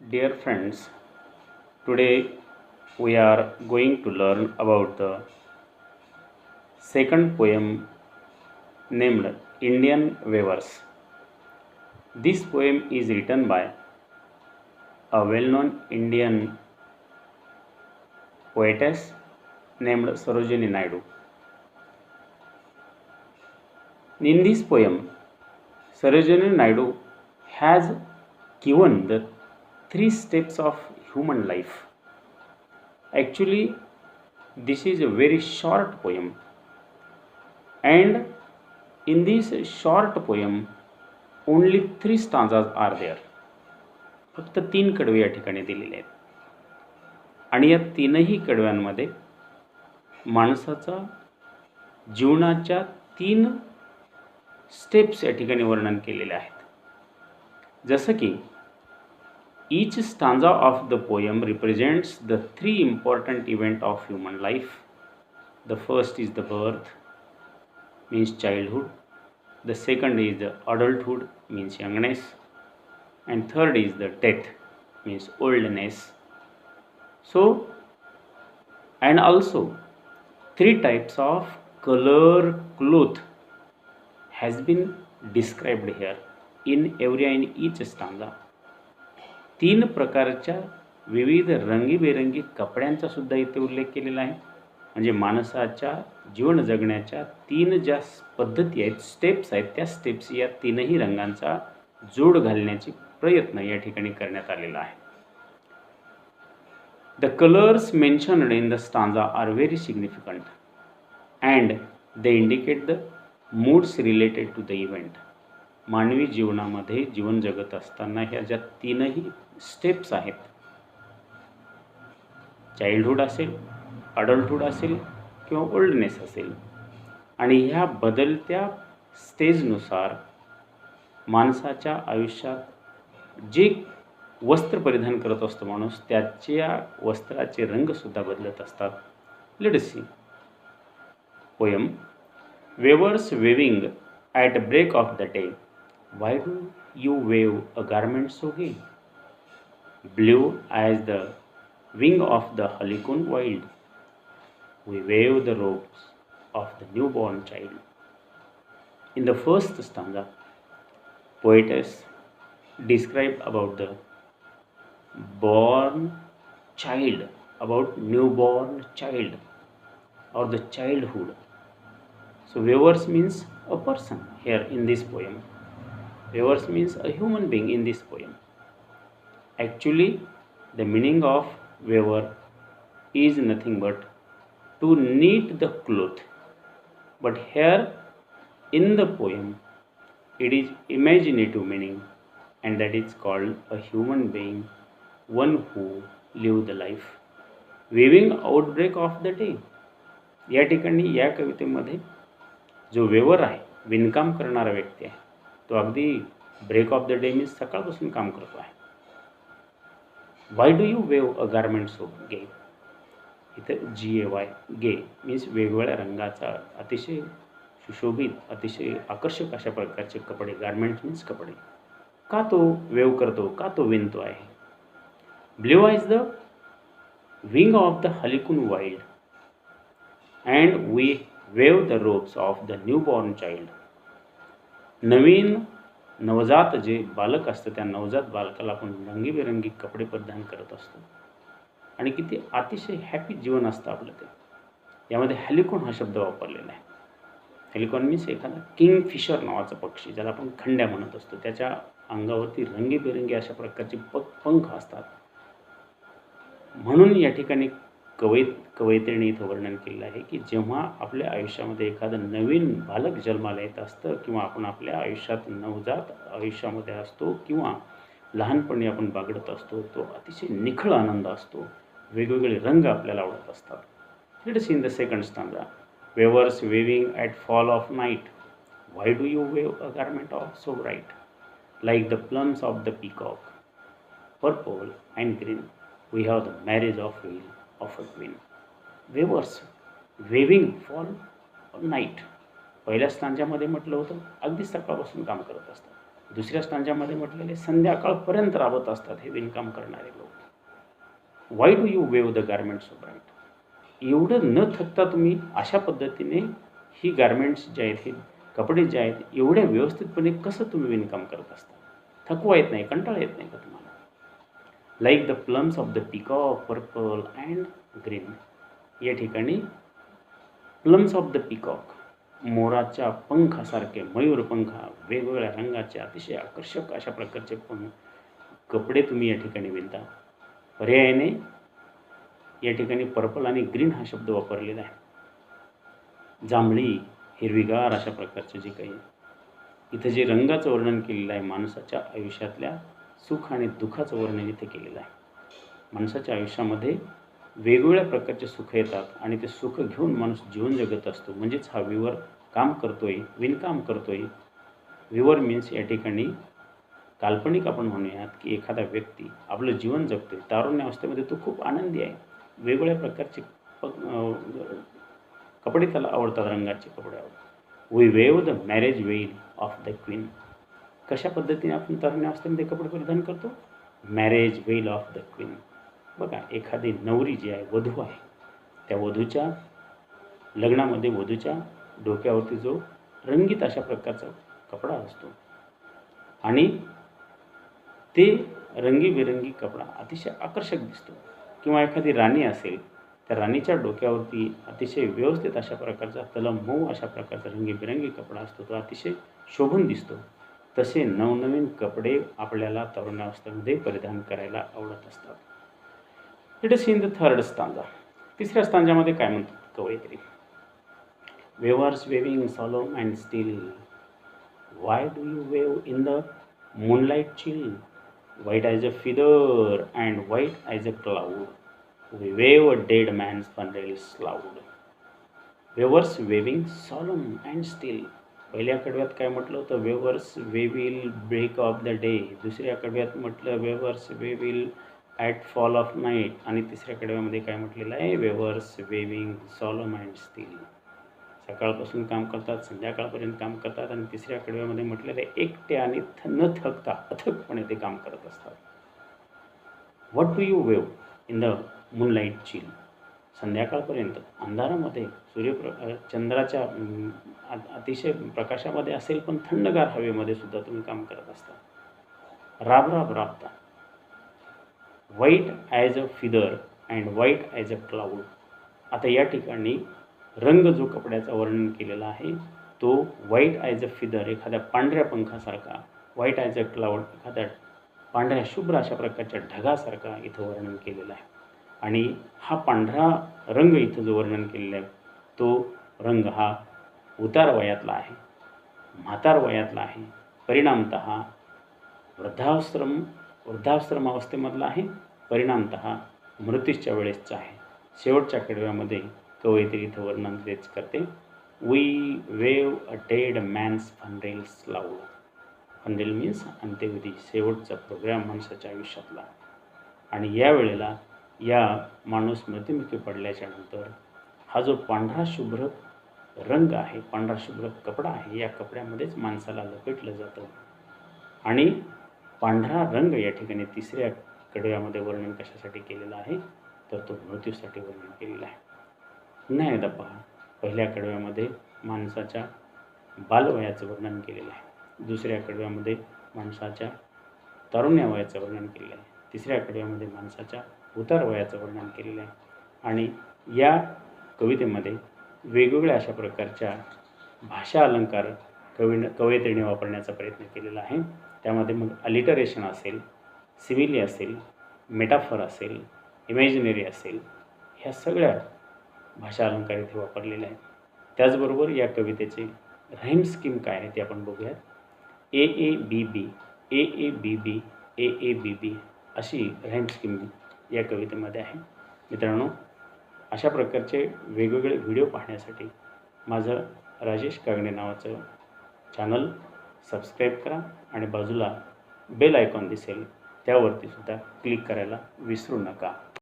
Dear friends, today we are going to learn about the second poem named Indian Weavers. This poem is written by a well known Indian poetess named Sarojini Naidu. In this poem, Sarojini Naidu has given the three steps of human life. Actually, this is a very short poem, and in this short poem, only three stanzas are there. फक्त तीन कडवे या ठिकाणी दिलेले आहेत आणि या तीनही कडव्यांमध्ये माणसाचा जीवनाच्या तीन स्टेप्स या ठिकाणी वर्णन केलेले आहेत. जसं की each stanza of the poem represents the three important events of human life. The first is the birth, means childhood. The second is the adulthood, means youngness. And third is the death, means oldness. So, and also three types of color cloth has been described here in every and each stanza. तीन प्रकारच्या विविध रंगीबेरंगी कपड्यांचा सुद्धा इथे उल्लेख केलेला आहे. म्हणजे माणसाच्या जीवन जगण्याच्या तीन ज्या पद्धती आहेत, स्टेप्स आहेत, त्या स्टेप्स या तीनही रंगांचा जोड घालण्याची प्रयत्न या ठिकाणी करण्यात आलेला आहे. The colours mentioned in the stanza are very significant and they indicate the moods related to the event. मानवी जीवनामध्ये जीवन जगत असताना ह्या ज्या तीनही स्टेप्स आहेत, चाइल्डहुड असेल, अडल्टहुड असेल किंवा ओल्डनेस असेल, आणि ह्या बदलत्या स्टेजनुसार माणसाच्या आयुष्यात जे वस्त्र परिधान करत असतो माणूस, त्याच्या वस्त्राचे रंगसुद्धा बदलत असतात. Let us see poem. Weavers weaving at break of the day. Why do you wave a garment so gay? Blue as the wing of the helicon wild. We wave the robes of the newborn child. In the first stanza, poetess described about the born child, about newborn child or the childhood. So weavers means a person here in this poem. Weavers means a human being in this poem. Actually, the meaning of weaver is nothing but to knit the cloth. But here in the poem, it is imaginative meaning, and that is called a human being, one who live the life. Weaving outbreak of the day. या ठिकाणी या कवितेमध्ये जो वेवर आहे, विणकाम करणारा व्यक्ती आहे, तो अगदी break of the day means सकाळपासून काम करतो आहे. Why do you weave a garment so gay. इथं GAY गे मीन्स वेगवेगळ्या रंगाचा अतिशय सुशोभित, अतिशय आकर्षक अशा प्रकारचे कपडे. गारमेंट मीन्स कपडे. का तो वेव करतो, का तो विणतो आहे. Blue is the wing of the halcyon wild and we weave the robes of the newborn child. नवीन नवजात जे बालक असतं, त्या नवजात बालकाला आपण रंगीबेरंगी कपडे परिधान करत असतो आणि किती अतिशय हॅपी जीवन असतं आपलं ते. यामध्ये हेलिकॉन हा शब्द वापरलेला आहे. हेलिकॉन मीन्स एखादा किंगफिशर नावाचा पक्षी, ज्याला आपण खंड्या म्हणत असतो. त्याच्या अंगावरती रंगीबेरंगी अशा प्रकारचे पंख असतात. म्हणून या ठिकाणी कवयित्रीने इथं वर्णन केलेलं आहे की जेव्हा आपल्या आयुष्यामध्ये एखादं नवीन बालक जन्माला येत असतं, किंवा आपण आपल्या आयुष्यात नवजात आयुष्यामध्ये असतो, किंवा लहानपणी आपण बागडत असतो, तो अतिशय निखळ आनंद असतो. वेगवेगळे रंग आपल्याला आवडत असतात. Let us in the second stanza. Weavers weaving at fall of night. Why do you weave a garment of so bright like the plumes of the peacock. Purple and green we have the marriage of wheel of a queen. Weavers weaving fall night. पहिल्या स्टांजामध्ये म्हटलं होतं अगदी सकाळपासून काम करत असतात. दुसऱ्या स्टांजामध्ये म्हटलेले संध्याकाळपर्यंत राबत असतात हे विणकाम करणारे लोक. Y do you wave the garments so bright? एवढं न थकता तुम्ही अशा पद्धतीने ही गारमेंट्स जे आहेत, हे कपडे जे आहेत, एवढ्या व्यवस्थितपणे कसं तुम्ही विणकाम करत असता? थकवा येत नाही, कंटाळा येत नाही का तुम्हाला? Like the plumes of the peacock purple and green. या ठिकाणी प्लम्स ऑफ द पिकॉक, मोराच्या पंखासारखे, मयूरपंखा, वेगवेगळ्या रंगाचे अतिशय आकर्षक अशा प्रकारचे कपडे तुम्ही या ठिकाणी विणता. पर्यायाने या ठिकाणी पर्पल आणि ग्रीन हा शब्द वापरलेला आहे. जांभळी, हिरवीगार अशा प्रकारचे जे काही इथं जे रंगाचं वर्णन केलेलं आहे, माणसाच्या आयुष्यातल्या सुख आणि दुःखाचं वर्णन इथे केलेलं आहे. माणसाच्या आयुष्यामध्ये वेगवेगळ्या प्रकारचे सुख येतात आणि ते सुख घेऊन माणूस जीवन जगत असतो. म्हणजेच हा विवर काम करतोय, विणकाम करतोय. विवर मीन्स या ठिकाणी काल्पनिक आपण म्हणूयात की एखादा व्यक्ती आपलं जीवन जगतोय. तारुण्यावस्थेमध्ये तो खूप आनंदी आहे. वेगवेगळ्या प्रकारचे कपडे त्याला आवडतात, रंगाचे कपडे आवडतात. We weave the marriage veil of the queen. कशा पद्धतीने आपण तारुण्यावस्थेमध्ये कपडे परिधान करतो? Marriage veil of the queen. बघा, एखादी नवरी जी आहे, वधू आहे, त्या वधूच्या लग्नामध्ये वधूच्या डोक्यावरती जो रंगीत अशा प्रकारचा कपडा असतो आणि ते रंगीबेरंगी कपडा अतिशय आकर्षक दिसतो. किंवा एखादी राणी असेल, त्या राणीच्या डोक्यावरती अतिशय व्यवस्थित अशा प्रकारचा, तलम मऊ अशा प्रकारचा रंगीबेरंगी कपडा असतो, तो अतिशय शोभून दिसतो. तसे नवनवीन कपडे आपल्याला तरुणावस्थेमध्ये परिधान करायला आवडत असतात. Let us see in the third stanza. तिसऱ्या स्टांजामध्ये काय म्हणतात कवयित्री? Weavers weaving solemn and still, why do you wave in the moonlight chill? White as a feather and white as a cloud, we wave a dead man's funeral loud. Weavers weaving solemn and still. पहिल्या कडव्यात काय म्हटलं होतं? Weavers वे विल break of the day. दुसऱ्या कडव्यात म्हटलं वेवर्स वे विल ॲट फॉल ऑफ नाईट. आणि तिसऱ्या कडव्यामध्ये काय म्हटलेलं आहे? Weavers weaving solemn and still. सकाळपासून काम करतात, संध्याकाळपर्यंत काम करतात. आणि तिसऱ्या कडव्यामध्ये म्हटलेलं आहे एकटे आणि न थकता अथकपणे ते काम करत असतात. What do you wave in the moonlight chill? संध्याकाळपर्यंत अंधारामध्ये चंद्राच्या अतिशय प्रकाशामध्ये असेल पण थंडगार हवेमध्ये सुद्धा तुम्ही काम करत असता. राब राब राबता. White as a feather and white as a cloud. आता या ठिकाणी रंग जो कपड्याचा वर्णन केलेला आहे तो व्हाईट ॲज अ फिदर, एखाद्या पांढऱ्या पंखासारखा, व्हाईट ॲज अ क्लाउड, एखाद्या पांढऱ्या शुभ्र अशा प्रकारच्या ढगासारखा इथं वर्णन केलेलं आहे. आणि हा पांढरा रंग इथं जो वर्णन केलेला आहे तो रंग हा उतार वयातला आहे, म्हातार वयातला आहे, परिणामतः वृद्धाश्रमावस्थेमधला आहे, परिणामतः मृत्यूच्या वेळेसचा आहे. शेवटच्या कडव्यामध्ये कवयित्री इथं वर्णन तेच करते. We weave a dead man's funeral shroud. Funeral means अंत्यविधी, शेवटचा प्रोग्राम माणसाच्या आयुष्यातला. आणि या वेळेला या माणूस मृत्युमुखी पडल्याच्या नंतर हा जो पांढरा शुभ्र रंग आहे, पांढरा शुभ्र कपडा आहे, या कपड्यामध्येच माणसाला लपेटलं जातं. आणि पांढरा रंग या ठिकाणी तिसऱ्या कडव्यामध्ये वर्णन कशासाठी केलेलं आहे तर तो मृत्यूसाठी वर्णन केलेलं आहे. पुन्हा एकदा पहा, पहिल्या कडव्यामध्ये माणसाच्या बालवयाचं वर्णन केलेलं आहे, दुसऱ्या कडव्यामध्ये माणसाच्या तारुण्यावयाचं वर्णन केलेलं आहे, तिसऱ्या कडव्यामध्ये माणसाच्या उतार वयाचं वर्णन केलेलं आहे. आणि या कवितेमध्ये वेगवेगळ्या अशा प्रकारच्या भाषा अलंकार कवयित्रीने वापरण्याचा प्रयत्न केलेला आहे. त्यामध्ये मग अलिटरेशन असेल, सिमिली असेल, मेटाफर असेल, इमॅजिनरी असेल, ह्या सगळ्या भाषा अलंकार इथे वापरलेले आहेत. त्याचबरोबर या कवितेचे राईम स्कीम काय आहे ते आपण बघूयात. ए A B B, A A B B, A A B बी अशी राईम स्कीम या कवितेमध्ये आहे. मित्रांनो, अशा प्रकारचे वेगवेगळे व्हिडिओ पाहण्यासाठी माझं राजेश कागणे नावाचं चॅनल सबस्क्राईब करा आणि बाजूला बेल आयकॉन दिसेल त्यावरती सुद्धा क्लिक करायला विसरू नका.